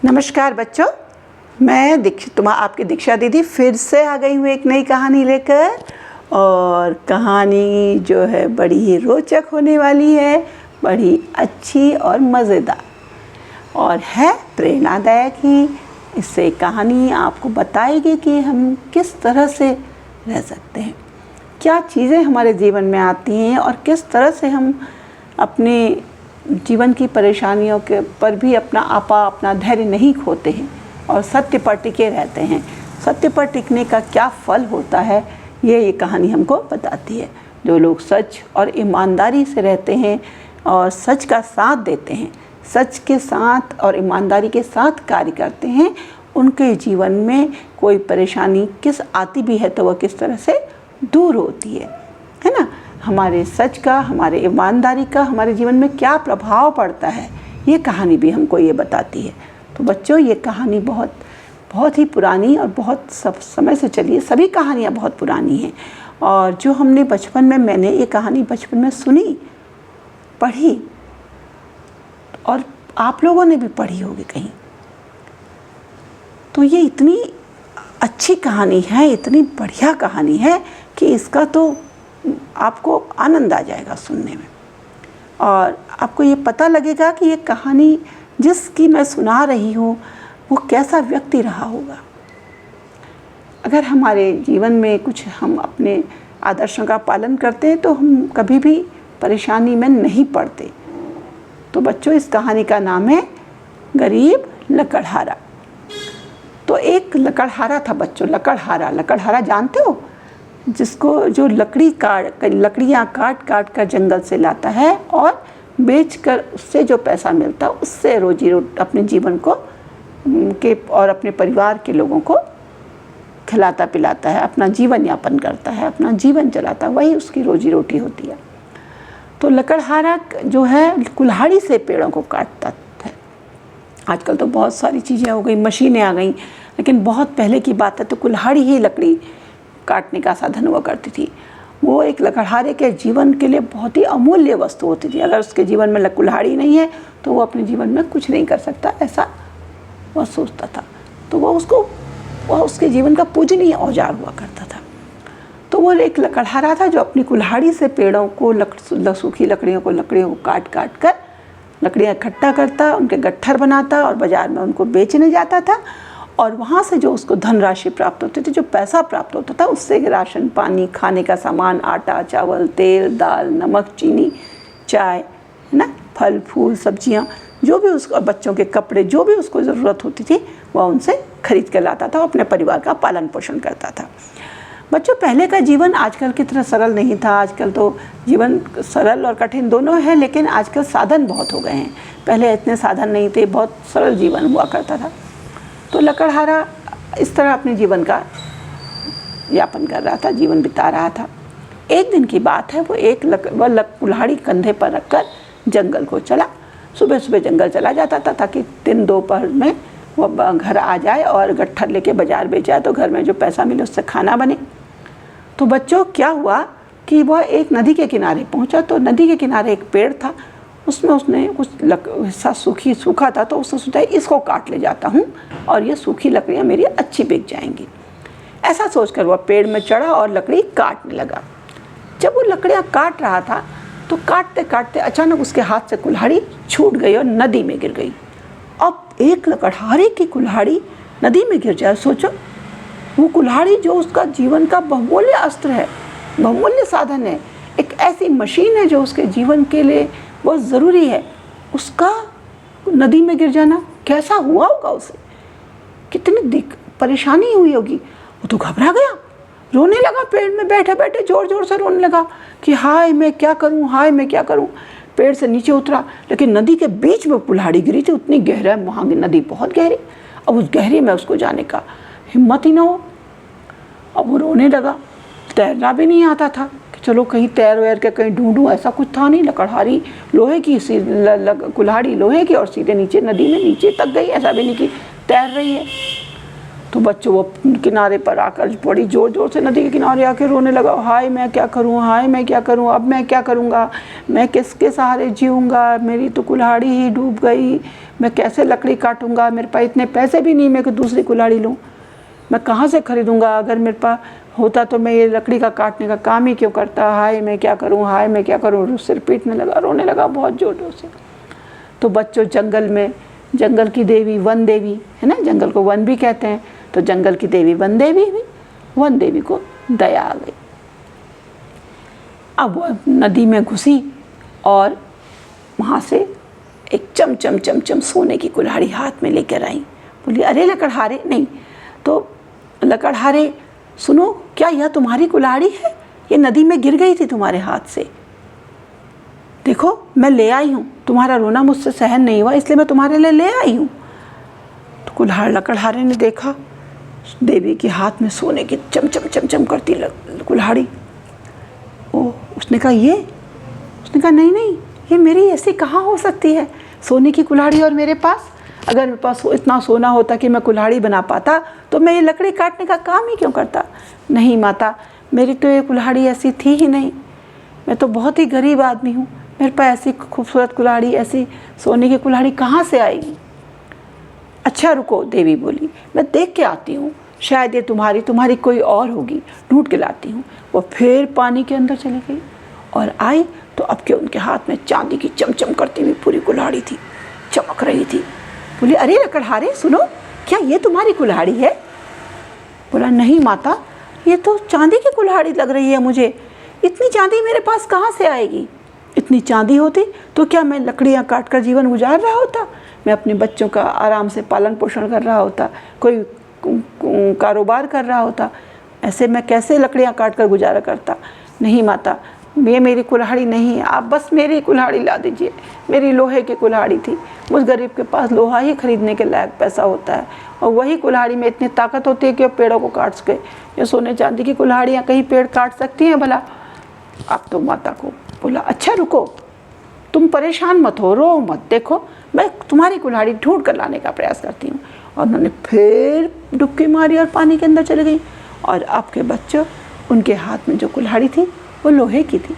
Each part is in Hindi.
नमस्कार बच्चों, मैं आपकी दीक्षा दीदी फिर से आ गई हूँ एक नई कहानी लेकर। और कहानी जो है बड़ी ही रोचक होने वाली है, बड़ी अच्छी और मज़ेदार और है प्रेरणादायक ही। इससे कहानी आपको बताएगी कि हम किस तरह से रह सकते हैं, क्या चीज़ें हमारे जीवन में आती हैं और किस तरह से हम अपने जीवन की परेशानियों के पर भी अपना धैर्य नहीं खोते हैं और सत्य पर टिके रहते हैं। सत्य पर टिकने का क्या फल होता है, ये कहानी हमको बताती है। जो लोग सच और ईमानदारी से रहते हैं और सच का साथ देते हैं, सच के साथ और ईमानदारी के साथ कार्य करते हैं, उनके जीवन में कोई परेशानी किस आती भी है तो वह किस तरह से दूर होती है ना। हमारे सच का, हमारे ईमानदारी का हमारे जीवन में क्या प्रभाव पड़ता है, ये कहानी भी हमको ये बताती है। तो बच्चों, ये कहानी बहुत ही पुरानी और बहुत समय से चली है। सभी कहानियाँ बहुत पुरानी हैं और जो हमने मैंने ये कहानी बचपन में सुनी, पढ़ी और आप लोगों ने भी पढ़ी होगी कहीं। तो ये इतनी अच्छी कहानी है, इतनी बढ़िया कहानी है कि इसका तो आपको आनंद आ जाएगा सुनने में और आपको ये पता लगेगा कि ये कहानी जिसकी मैं सुना रही हूँ वो कैसा व्यक्ति रहा होगा। अगर हमारे जीवन में कुछ हम अपने आदर्शों का पालन करते हैं तो हम कभी भी परेशानी में नहीं पड़ते। तो बच्चों, इस कहानी का नाम है गरीब लकड़हारा। तो एक लकड़हारा था बच्चों, लकड़हारा जानते हो, जो लकड़ियाँ काट कर जंगल से लाता है और बेचकर उससे जो पैसा मिलता है उससे अपने जीवन को और अपने परिवार के लोगों को खिलाता पिलाता है, अपना जीवन यापन करता है, अपना जीवन चलाता है, वही उसकी रोजी रोटी होती है। तो लकड़हारा जो है कुल्हाड़ी से पेड़ों को काटता है। आजकल तो बहुत सारी चीज़ें हो गई, मशीनें आ गई, लेकिन बहुत पहले की बात है तो कुल्हाड़ी ही लकड़ी काटने का साधन हुआ करती थी। वो एक लकड़हारे के जीवन के लिए बहुत ही अमूल्य वस्तु होती थी। अगर उसके जीवन में कुल्हाड़ी नहीं है तो वो अपने जीवन में कुछ नहीं कर सकता, ऐसा वह सोचता था। तो वह उसके जीवन का पूजनीय औजार हुआ करता था। तो वो एक लकड़हारा था जो अपनी कुल्हाड़ी से पेड़ों को, सूखी लकड़ियों को काट कर लकड़ियाँ इकट्ठा करता, उनके गट्ठर बनाता और बाज़ार में उनको बेचने जाता था। और वहाँ से जो उसको धनराशि प्राप्त होती थी, जो पैसा प्राप्त होता था, उससे राशन पानी, खाने का सामान, आटा चावल, तेल दाल, नमक चीनी, चाय, है ना, फल फूल सब्जियाँ, जो भी उसको, बच्चों के कपड़े, जो भी उसको ज़रूरत होती थी वह उनसे खरीद कर लाता था और अपने परिवार का पालन पोषण करता था। बच्चों, पहले का जीवन आजकल की तरह सरल नहीं था। आजकल तो जीवन सरल और कठिन दोनों है, लेकिन आजकल साधन बहुत हो गए हैं। पहले इतने साधन नहीं थे, बहुत सरल जीवन हुआ करता था। तो लकड़हारा इस तरह अपने जीवन का यापन कर रहा था, जीवन बिता रहा था। एक दिन की बात है, वो कुल्हाड़ी कंधे पर रखकर जंगल को चला। सुबह सुबह जंगल चला जाता था ताकि दिन दोपहर में वो घर आ जाए और गट्ठर लेके बाजार बेच जाए तो घर में जो पैसा मिले उससे खाना बने। तो बच्चों, क्या हुआ कि वह एक नदी के किनारे पहुंचा। तो नदी के किनारे एक पेड़ था, उसमें उसने कुछ हिस्सा सूखा था, तो उसने सोचा इसको काट ले जाता हूँ और ये सूखी लकड़ियाँ मेरी अच्छी बिक जाएंगी। ऐसा सोचकर वह पेड़ में चढ़ा और लकड़ी काटने लगा। जब वो लकड़ियाँ काट रहा था तो काटते काटते अचानक उसके हाथ से कुल्हाड़ी छूट गई और नदी में गिर गई। अब एक लकड़हारे की कुल्हाड़ी नदी में गिर जाए, सोचो, वो कुल्हाड़ी जो उसका जीवन का बहुमूल्य अस्त्र है, बहुमूल्य साधन है, एक ऐसी मशीन है जो उसके जीवन के लिए बहुत ज़रूरी है, उसका नदी में गिर जाना कैसा हुआ होगा उसे, कितनी परेशानी हुई होगी। वो तो घबरा गया, रोने लगा, पेड़ में बैठे बैठे ज़ोर ज़ोर से रोने लगा कि हाय मैं क्या करूं, हाय मैं क्या करूं। पेड़ से नीचे उतरा, लेकिन नदी के बीच में कुल्हाड़ी गिरी थी, उतनी गहरा, वहाँ की नदी बहुत गहरी, अब उस गहरी में उसको जाने का हिम्मत ही ना हो। अब वो रोने लगा, तैरना भी नहीं आता था कि चलो कहीं तैर वैर के कहीं ढूंढूं, ऐसा कुछ था नहीं। लकड़हारी लोहे की, कुल्हाड़ी लोहे की और सीधे नीचे नदी में नीचे तक गई, ऐसा भी नहीं कि तैर रही है। तो बच्चों वो किनारे पर आकर बड़ी ज़ोर ज़ोर से नदी के किनारे आकर रोने लगा, हाय मैं क्या करूं, हाय मैं क्या करूं, अब मैं क्या करूंगा, मैं किसके सहारे जीऊँगा, मेरी तो कुल्हाड़ी ही डूब गई, मैं कैसे लकड़ी काटूंगा, मेरे पास इतने पैसे भी नहीं मैं कि दूसरी कुल्हाड़ी लूँ, मैं कहाँ से खरीदूंगा, अगर मेरे पास होता तो मैं ये लकड़ी का काटने का काम ही क्यों करता, हाय मैं क्या करूँ, हाय मैं क्या करूँ। सिर पीटने लगा, रोने लगा बहुत जोरों से। तो बच्चों जंगल में, जंगल की देवी वन देवी है ना, जंगल को वन भी कहते हैं, तो जंगल की देवी वन देवी भी, वन देवी को दया आ गई। अब वो नदी में घुसी और वहाँ से एक चम सोने की कुल्हाड़ी हाथ में लेकर आई। बोली अरे लकड़हारे, नहीं तो लकड़हारे सुनो, क्या यह तुम्हारी कुल्हाड़ी है? ये नदी में गिर गई थी तुम्हारे हाथ से, देखो मैं ले आई हूँ, तुम्हारा रोना मुझसे सहन नहीं हुआ इसलिए मैं तुम्हारे लिए ले आई हूँ। तो लकड़हारे ने देखा देवी के हाथ में सोने की चम करती कुल्हाड़ी। ओ, उसने कहा नहीं ये मेरी ऐसी कहाँ हो सकती है, सोने की कुल्हाड़ी और मेरे पास, अगर मेरे पास इतना सोना होता कि मैं कुल्हाड़ी बना पाता तो मैं ये लकड़ी काटने का काम ही क्यों करता। नहीं माता, मेरी तो ये कुल्हाड़ी ऐसी थी ही नहीं, मैं तो बहुत ही गरीब आदमी हूँ, मेरे पास ऐसी खूबसूरत कुल्हाड़ी, ऐसी सोने की कुल्हाड़ी कहाँ से आएगी। अच्छा रुको, देवी बोली, मैं देख के आती हूँ, शायद ये तुम्हारी कोई और होगी, ढूंढ के लाती हूँ। वो फिर पानी के अंदर चली गई और आई तो अब के उनके हाथ में चांदी की चमचम करती हुई पूरी कुल्हाड़ी थी, चमक रही थी। बोली अरे लकड़हारे सुनो, क्या ये तुम्हारी कुल्हाड़ी है? बोला नहीं माता, ये तो चांदी की कुल्हाड़ी लग रही है मुझे, इतनी चांदी मेरे पास कहाँ से आएगी? इतनी चांदी होती तो क्या मैं लकड़ियाँ काट कर जीवन गुजार रहा होता, मैं अपने बच्चों का आराम से पालन पोषण कर रहा होता, कोई कारोबार कर रहा होता, ऐसे मैं कैसे लकड़ियाँ काट कर गुजारा करता। नहीं माता, ये मेरी कुल्हाड़ी नहीं है, आप बस मेरी कुल्हाड़ी ला दीजिए, मेरी लोहे की कुल्हाड़ी थी, उस गरीब के पास लोहा ही खरीदने के लायक पैसा होता है और वही कुल्हाड़ी में इतनी ताकत होती है कि वो पेड़ों को काट सके। ये सोने चांदी की कुल्हाड़ियाँ कहीं पेड़ काट सकती हैं भला? आप तो माता को बोला अच्छा रुको, तुम परेशान मत हो, रो मत, देखो मैं तुम्हारी कुल्हाड़ी ढूंढ कर लाने का प्रयास करती हूँ। और उन्होंने फिर डुबकी मारी और पानी के अंदर चली गई और आपके बच्चों, उनके हाथ में जो कुल्हाड़ी थी वो लोहे की थी।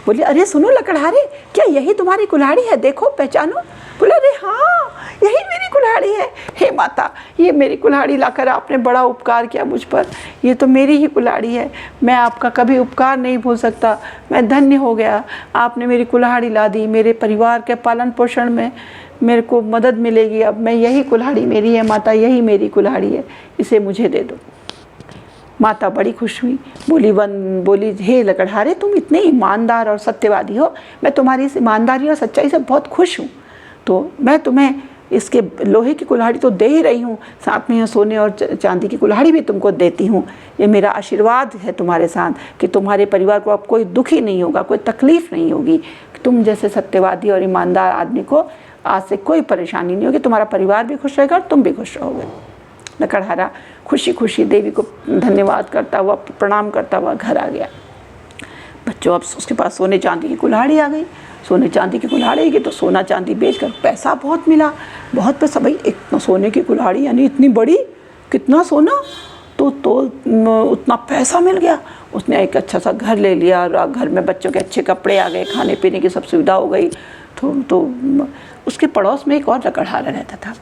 बोले अरे सुनो लकड़हारे, क्या यही तुम्हारी कुल्हाड़ी है, देखो पहचानो? बोला अरे हाँ, यही मेरी कुल्हाड़ी है। हे माता, ये मेरी कुल्हाड़ी लाकर आपने बड़ा उपकार किया मुझ पर, ये तो मेरी ही कुल्हाड़ी है, मैं आपका कभी उपकार नहीं भूल सकता, मैं धन्य हो गया, आपने मेरी कुल्हाड़ी ला दी, मेरे परिवार के पालन पोषण में मेरे को मदद मिलेगी, अब मैं यही कुल्हाड़ी मेरी है माता, यही मेरी कुल्हाड़ी है, इसे मुझे दे दो। माता बड़ी खुश हुई, बोली हे लकड़हारे, तुम इतने ईमानदार और सत्यवादी हो, मैं तुम्हारी इस ईमानदारी और सच्चाई से बहुत खुश हूँ, तो मैं तुम्हें इसके लोहे की कुल्हाड़ी तो दे ही रही हूँ, साथ में यह सोने और चांदी की कुल्हाड़ी भी तुमको देती हूँ। ये मेरा आशीर्वाद है तुम्हारे साथ कि तुम्हारे परिवार को अब कोई दुख ही नहीं होगा, कोई तकलीफ़ नहीं होगी, तुम जैसे सत्यवादी और ईमानदार आदमी को आज से कोई परेशानी नहीं होगी, तुम्हारा परिवार भी खुश रहेगा और तुम भी खुश रहोगे। लकड़हारा खुशी खुशी देवी को धन्यवाद करता हुआ, प्रणाम करता हुआ घर आ गया। बच्चों, अब उसके पास सोने चांदी की कुल्हाड़ी आ गई। सोने चांदी की कुल्हाड़ी की तो सोना चांदी बेचकर पैसा बहुत मिला, बहुत पैसा। भाई एक सोने की कुल्हाड़ी यानी इतनी बड़ी, कितना सोना, तो उतना पैसा मिल गया। उसने एक अच्छा सा घर ले लिया और घर में बच्चों के अच्छे कपड़े आ गए, खाने पीने की सब सुविधा हो गई। तो उसके पड़ोस में एक और लकड़हारा रहता था।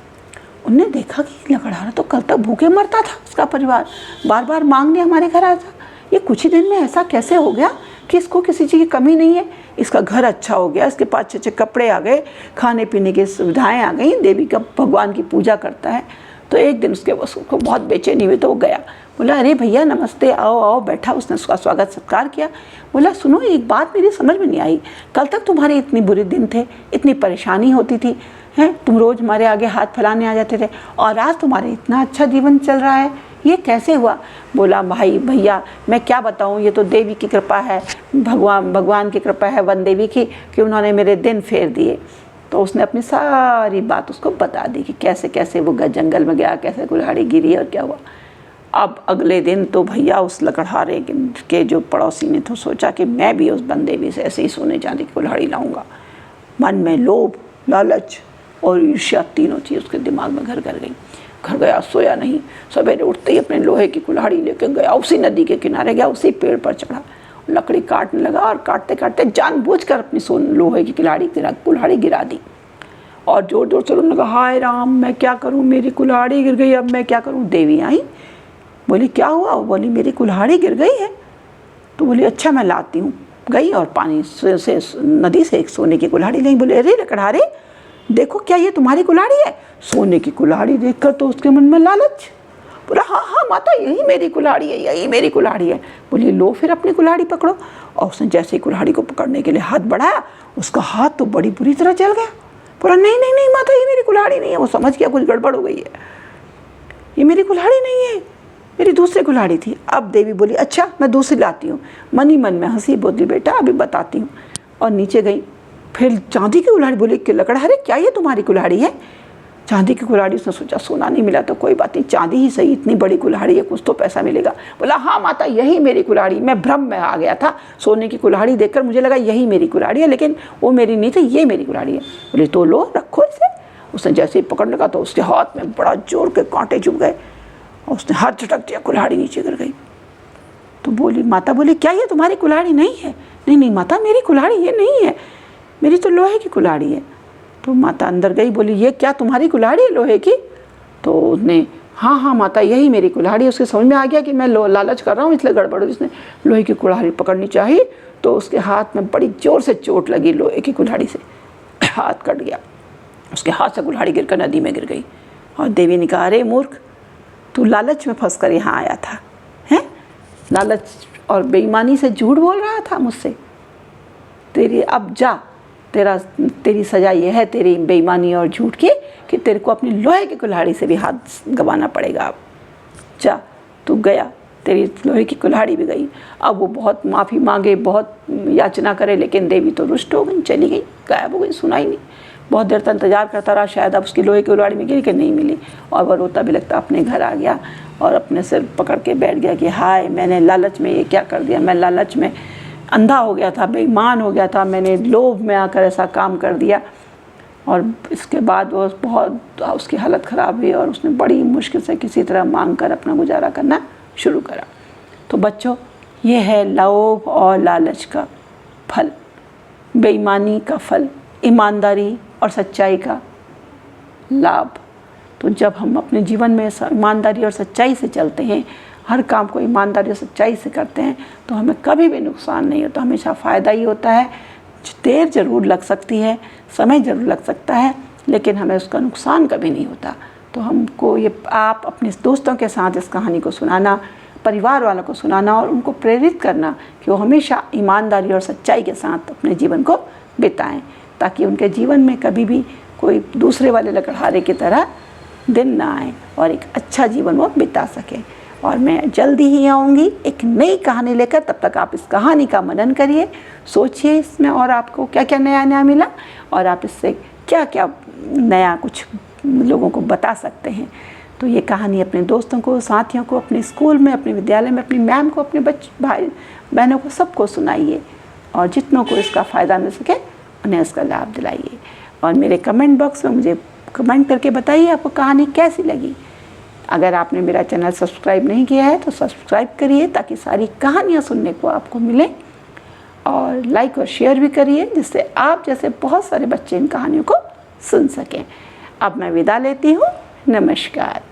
उनने देखा कि लकड़हारा तो कल तक भूखे मरता था, उसका परिवार बार बार मांगने हमारे घर आता, ये कुछ ही दिन में ऐसा कैसे हो गया कि इसको किसी चीज़ की कमी नहीं है, इसका घर अच्छा हो गया, इसके पास अच्छे अच्छे कपड़े आ गए, खाने पीने की सुविधाएं आ गई, देवी का भगवान की पूजा करता है। तो एक दिन उसको बहुत बेचैनी हुई तो वो गया, बोला अरे भैया नमस्ते, आओ आओ, बैठा। उसने उसका स्वागत सत्कार किया। बोला सुनो, एक बात मेरी समझ में नहीं आई, कल तक तुम्हारे इतने बुरे दिन थे, इतनी परेशानी होती थी, हैं, तुम रोज़ हमारे आगे हाथ फैलाने आ जाते थे, और आज तुम्हारे इतना अच्छा जीवन चल रहा है, ये कैसे हुआ? बोला भाई भैया मैं क्या बताऊँ, ये तो देवी की कृपा है, भगवान की कृपा है, वन देवी की, कि उन्होंने मेरे दिन फेर दिए। तो उसने अपनी सारी बात उसको बता दी कि कैसे कैसे वो जंगल में गया, कैसे कुल्हाड़ी गिरी और क्या हुआ। अब अगले दिन तो भैया उस लकड़हारे के जो पड़ोसी ने तो सोचा कि मैं भी उस वन देवी से ऐसे ही सोने चांदी की कुल्हाड़ी लाऊंगा। मन में लोभ, लालच और ईर्ष्या तीनों चीज़ उसके दिमाग में घर कर गई। घर गया, सोया नहीं, सवेरे उठते ही अपने लोहे की कुल्हाड़ी लेके गया, उसी नदी के किनारे गया, उसी पेड़ पर चढ़ा, लकड़ी काटने लगा और काटते काटते जानबूझकर अपनी लोहे की कुल्हाड़ी गिरा दी और ज़ोर ज़ोर से रोने लगा, हाय राम मैं क्या करूँ, मेरी कुल्हाड़ी गिर गई, अब मैं क्या करूँ। देवी आई, बोली क्या हुआ। बोली मेरी कुल्हाड़ी गिर गई है। तो बोली अच्छा मैं लाती हूँ। गई और पानी से नदी से एक सोने की कुल्हाड़ी लाई। बोले अरे लकड़हारे देखो क्या ये तुम्हारी कुल्हाड़ी है। सोने की कुल्हाड़ी देखकर तो उसके मन में लालच। बोला हाँ हाँ माता यही मेरी कुल्हाड़ी है, यही मेरी कुल्हाड़ी है। बोली लो फिर अपनी कुल्हाड़ी पकड़ो। और उसने जैसे ही कुल्हाड़ी को पकड़ने के लिए हाथ बढ़ाया, उसका हाथ तो बड़ी बुरी तरह जल गया। बोला नहीं नहीं नहीं माता ये मेरी कुल्हाड़ी नहीं है। वो समझ गया कुछ गड़बड़ हो गई है, ये मेरी कुल्हाड़ी नहीं है, मेरी दूसरी कुल्हाड़ी थी। अब देवी बोली अच्छा मैं दूसरी लाती हूँ। मन ही मन में हंसी, बोली बेटा अभी बताती हूँ। और नीचे गई, फिर चांदी की कुल्हाड़ी। बोली कि लकड़हारे क्या ये तुम्हारी कुल्हाड़ी है। चांदी की कुल्हाड़ी। उसने सोचा सोना नहीं मिला तो कोई बात नहीं, चांदी ही सही, इतनी बड़ी कुल्हाड़ी है, कुछ तो पैसा मिलेगा। बोला हाँ माता यही मेरी कुल्हाड़ी, मैं भ्रम में आ गया था, सोने की कुल्हाड़ी देखकर मुझे लगा यही मेरी कुल्हाड़ी है, लेकिन वो मेरी नहीं थी, ये मेरी कुल्हाड़ी है। बोले तो लो रखो इसे। उसने जैसे ही पकड़ने लगा तो उसके हाथ में बड़ा जोर के कांटे चुभ गए और उसने हाथ झटक दिया, कुल्हाड़ी नीचे गिर गई। तो बोली माता बोली क्या ये तुम्हारी कुल्हाड़ी नहीं है। नहीं नहीं माता मेरी कुल्हाड़ी ये नहीं है, मेरी तो लोहे की कुल्हाड़ी है। तो माता अंदर गई, बोली ये क्या तुम्हारी कुल्हाड़ी है लोहे की। तो उसने हाँ हाँ माता यही मेरी कुल्हाड़ी है। उसके समझ में आ गया कि मैं लालच कर रहा हूँ इसलिए गड़बड़ हुई। उसने लोहे की कुल्हाड़ी पकड़नी चाहिए तो उसके हाथ में बड़ी जोर से चोट लगी लोहे की कुल्हाड़ी से, हाथ कट गया। उसके हाथ से कुल्हाड़ी गिरकर नदी में गिर गई। और देवी ने कहा अरे मूर्ख तू लालच में फंस कर यहाँ आया था, हैं लालच और बेईमानी से झूठ बोल रहा था मुझसे। तेरी अब जा, तेरी सज़ा ये है तेरी बेईमानी और झूठ की कि तेरे को अपनी लोहे की कुल्हाड़ी से भी हाथ गंवाना पड़ेगा। अब जा तू गया, तेरी लोहे की कुल्हाड़ी भी गई। अब वो बहुत माफ़ी मांगे, बहुत याचना करे, लेकिन देवी तो रुष्ट हो गई, चली गई, गायब हो गई, सुनाई नहीं। बहुत देर तक इंतजार करता रहा, शायद अब उसकी लोहे की कुल्हाड़ी में गिरी कि नहीं मिली। और वह रोता भी लगता अपने घर आ गया और अपने सिर पकड़ के बैठ गया कि हाय मैंने लालच में ये क्या कर दिया, मैं लालच में अंधा हो गया था, बेईमान हो गया था, मैंने लोभ में आकर ऐसा काम कर दिया। और इसके बाद वो बहुत उसकी हालत ख़राब हुई और उसने बड़ी मुश्किल से किसी तरह मांग कर अपना गुजारा करना शुरू करा। तो बच्चों ये है लोभ और लालच का फल, बेईमानी का फल, ईमानदारी और सच्चाई का लाभ। तो जब हम अपने जीवन में ईमानदारी और सच्चाई से चलते हैं, हर काम को ईमानदारी और सच्चाई से करते हैं, तो हमें कभी भी नुकसान नहीं होता, हमेशा फ़ायदा ही होता है। देर ज़रूर लग सकती है, समय ज़रूर लग सकता है, लेकिन हमें उसका नुकसान कभी नहीं होता। तो हमको ये आप अपने दोस्तों के साथ इस कहानी को सुनाना, परिवार वालों को सुनाना और उनको प्रेरित करना कि वो हमेशा ईमानदारी और सच्चाई के साथ अपने जीवन को बिताएं, ताकि उनके जीवन में कभी भी कोई दूसरे वाले लकड़हारे की तरह दिन ना आए और एक अच्छा जीवन वो बिता सकें। और मैं जल्दी ही आऊँगी एक नई कहानी लेकर। तब तक आप इस कहानी का मनन करिए, सोचिए इसमें और आपको क्या क्या नया नया मिला और आप इससे क्या क्या नया कुछ लोगों को बता सकते हैं। तो ये कहानी अपने दोस्तों को, साथियों को, अपने स्कूल में, अपने विद्यालय में, अपनी मैम को, अपने भाई बहनों को, सबको सुनाइए और जितनों को इसका फ़ायदा मिल सके उन्हें इसका लाभ दिलाइए। और मेरे कमेंट बॉक्स में मुझे कमेंट करके बताइए आपको कहानी कैसी लगी। अगर आपने मेरा चैनल सब्सक्राइब नहीं किया है तो सब्सक्राइब करिए ताकि सारी कहानियाँ सुनने को आपको मिले, और लाइक और शेयर भी करिए जिससे आप जैसे बहुत सारे बच्चे इन कहानियों को सुन सकें। अब मैं विदा लेती हूँ, नमस्कार।